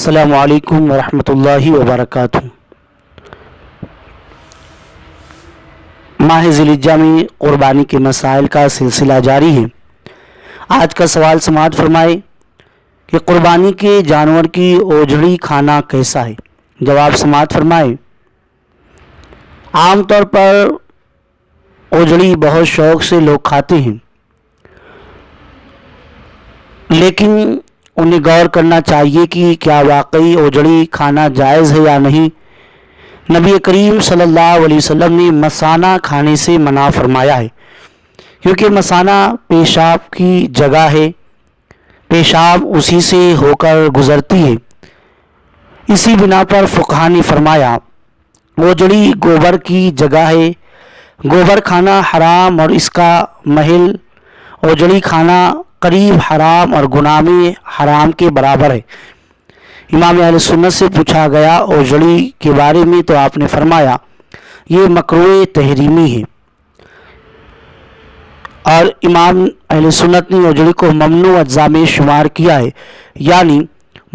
السلام علیکم ورحمۃ اللہ وبرکاتہ۔ ماہ ذی الحجہ میں قربانی کے مسائل کا سلسلہ جاری ہے۔ آج کا سوال سماعت فرمائے کہ قربانی کے جانور کی اوجھڑی کھانا کیسا ہے؟ جواب سماعت فرمائے، عام طور پر اوجھڑی بہت شوق سے لوگ کھاتے ہیں، لیکن انہیں غور کرنا چاہیے کہ کیا واقعی اوجھڑی کھانا جائز ہے یا نہیں۔ نبی کریم صلی اللہ علیہ وسلم نے مثانہ کھانے سے منع فرمایا ہے، کیونکہ مثانہ پیشاب کی جگہ ہے، پیشاب اسی سے ہو کر گزرتی ہے۔ اسی بنا پر فقہاء نے فرمایا اوجھڑی گوبر کی جگہ ہے، گوبر کھانا حرام اور اس کا محل اوجھڑی کھانا قریب حرام اور گناہ میں حرام کے برابر ہے۔ امام اہل سنت سے پوچھا گیا اوجھڑی کے بارے میں تو آپ نے فرمایا یہ مکروہ تحریمی ہے، اور امام اہل سنت نے اوجھڑی کو ممنوع اجزاء میں شمار کیا ہے، یعنی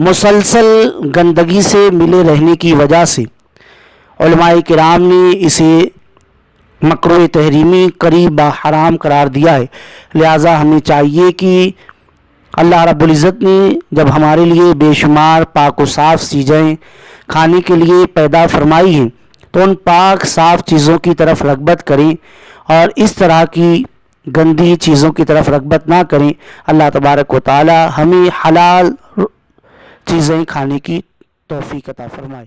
مسلسل گندگی سے ملے رہنے کی وجہ سے علماء کرام نے اسے مکروہ تحریمی قریب حرام قرار دیا ہے۔ لہٰذا ہمیں چاہیے کہ اللہ رب العزت نے جب ہمارے لیے بے شمار پاک و صاف چیزیں کھانے کے لیے پیدا فرمائی ہیں تو ان پاک صاف چیزوں کی طرف رغبت کریں اور اس طرح کی گندی چیزوں کی طرف رغبت نہ کریں۔ اللہ تبارک و تعالی ہمیں حلال چیزیں کھانے کی توفیق عطا فرمائے۔